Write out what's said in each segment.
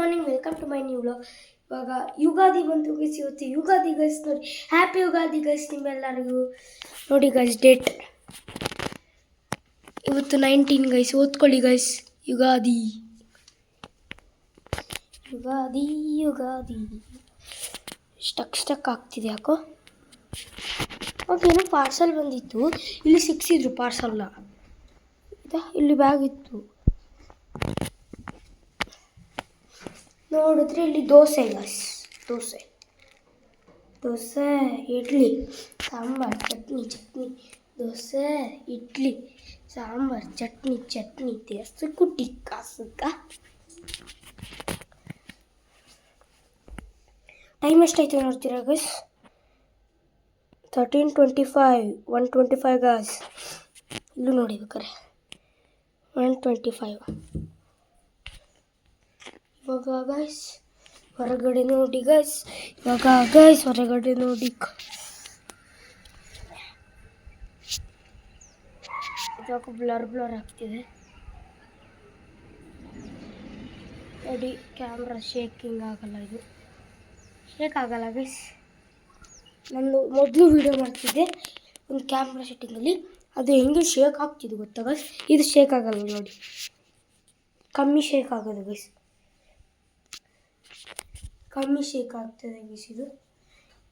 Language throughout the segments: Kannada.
Morning, welcome to my new vlog. ಇವಾಗ ಯುಗಾದಿ ಬಂತು ಗೈಸ್. ಇವತ್ತು ಯುಗಾದಿ ಗೈಸ್. ನೋಡಿ, ಹ್ಯಾಪಿ ಯುಗಾದಿ ಗೈಸ್ ನಿಮ್ಮೆಲ್ಲರಿಗೂ. ನೋಡಿ ಗೈಸ್, ಡೇಟ್ ಇವತ್ತು 19 ಗೈಸ್. ಓದ್ಕೊಳ್ಳಿ ಗೈಸ್. ಯುಗಾದಿ ಯುಗಾದಿ ಯುಗಾದಿ. ಸ್ಟಕ್ ಆಗ್ತಿದೆ ಯಾಕೋ. ಓಕೆ, ಏನೋ ಪಾರ್ಸಲ್ ಬಂದಿತ್ತು. ಇಲ್ಲಿ ಸಿಕ್ಸಿದ್ರು ಪಾರ್ಸಲ್ನ. ಇಲ್ಲಿ ಬ್ಯಾಗ್ ಇತ್ತು. ನೋಡಿದ್ರೆ ಇಲ್ಲಿ ದೋಸೆ ಗೈಸ್. ದೋಸೆ ಇಡ್ಲಿ ಸಾಂಬಾರ್ ಚಟ್ನಿ ದೋಸೆ ಇಡ್ಲಿ ಸಾಂಬಾರ್ ಚಟ್ನಿ ದೇಸಕ್ಕೂ ಟಿಕ್ಕಾ ಸುಕ್ಕ. ಟೈಮ್ ಎಷ್ಟಾಯ್ತು ನೋಡ್ತೀರಾ ಗೈಸ್? 13:25 1:25 ಗೈಸ್. ಇಲ್ಲೂ ನೋಡಿ ಬೇಕಾರೆ 1:25. ಇವಾಗ ಗೈಸ್ ಹೊರಗಡೆ ನೋಡಿ ಗೈಸ್. ಹೊರಗಡೆ ನೋಡಿ. ಇವಾಗ ಬ್ಲರ್ ಆಗ್ತಿದೆ ನೋಡಿ. ಕ್ಯಾಮ್ರಾ ಶೇಕಿಂಗ್ ಆಗಲ್ಲ, ಇದು ಶೇಕ್ ಆಗಲ್ಲ ಗೈಸ್. ನಾನು ಮೊದಲು ವೀಡಿಯೋ ಮಾಡ್ತಿದ್ದೆ ಒಂದು ಕ್ಯಾಮ್ರಾ ಸೆಟ್ಟಿಂಗಲ್ಲಿ. ಅದು ಹೆಂಗೆ ಶೇಕ್ ಆಗ್ತಿದ್ದು ಗೊತ್ತಾ ಗೈಸ್? ಇದು ಶೇಕ್ ಆಗಲ್ಲ ನೋಡಿ, ಕಮ್ಮಿ ಶೇಕ್ ಆಗೋದು ಗೈಸ್. ಕಮ್ಮಿ ಶೇಕ್ ಆಗ್ತದೆ ಗೈಸ್, ಇದು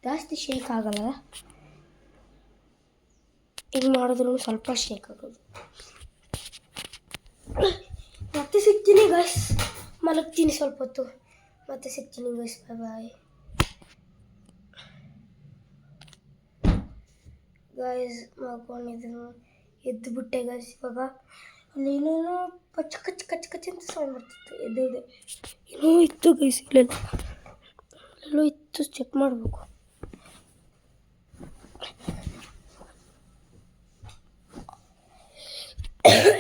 ಜಾಸ್ತಿ ಶೇಕ್ ಆಗಲ್ಲ. ಹಿಂಗೆ ಮಾಡಿದ್ರು ಸ್ವಲ್ಪ ಶೇಕ್ ಆಗೋದು. ಮತ್ತೆ ಸಿಗ್ತೀನಿ ಗೈಸ್, ಮಲಗ್ತೀನಿ ಸ್ವಲ್ಪ ಹೊತ್ತು, ಮತ್ತೆ ಸಿಗ್ತೀನಿ ಗೈಸ್. Bye guys. ಮಲ್ಕೊಂಡಿದ್ದೀನಿ, ಎದ್ದು ಬಿಟ್ಟೆ ಗೈಸ್. ಇವಾಗ ಅಲ್ಲಿ ಏನೇನೋ ಕಚ್ ಅಂತ ಸೌಂಡ್ ಬರ್ತಿತ್ತು. ಎದ್ದೆ ಏನೋ ಇತ್ತು ಗೈಸ್. ಇಲ್ಲೆಲ್ಲೋ ಇತ್ತು, ಚೆಕ್ ಮಾಡಬೇಕು.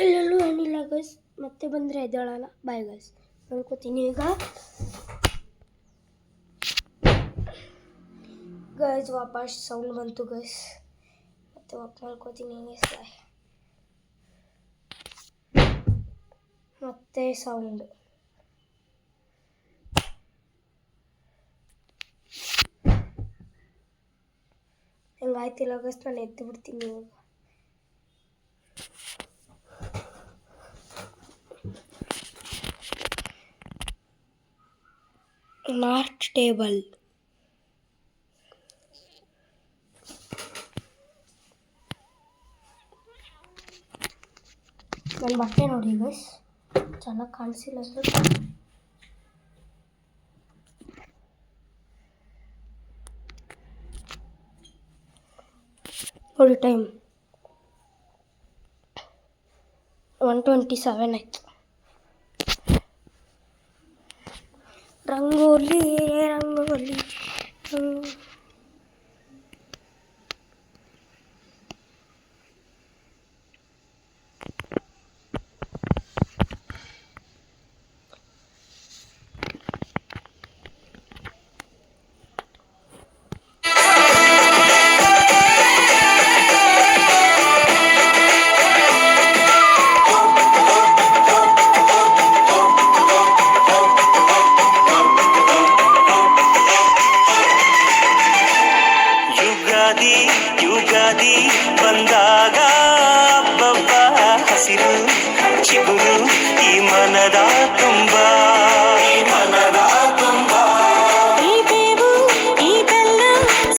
ಇಲ್ಲೆಲ್ಲೂ ಏನಿಲ್ಲ ಗೈಸ್. ಮತ್ತೆ ಬಂದರೆ ಎದ್ದೇಳಲ್ಲ. ಬಾಯ್ ಗೈಸ್, ಮಲ್ಕೋತೀನಿ ಈಗ ಗೈಸ್. ವಾಪಸ್ ಸೌಂಡ್ ಬಂತು ಗೈಸ್, ಮತ್ತೆ ಮಲ್ಕೋತೀನಿ ಗೈಸ್. ಬಾಯ್. ಮತ್ತೆ ಸೌಂಡ್. ಹೆಂಗಾಯ್ತಿಲ್ಲ ಗೈಸ್, ನಾನು ಎದ್ದು ಬಿಡ್ತೀನಿ ಇವಾಗ. Not table. ನನ್ನ ಬಟ್ಟೆ ನೋಡಿ ಗೈಸ್, ಚೆನ್ನಾಗಿ ಕಾಣಿಸಿಲ್ಲ ನೋಡಿ. ಟೈಮ್ 1:27 ಆಯ್ತು. ರಂಗೋಲಿ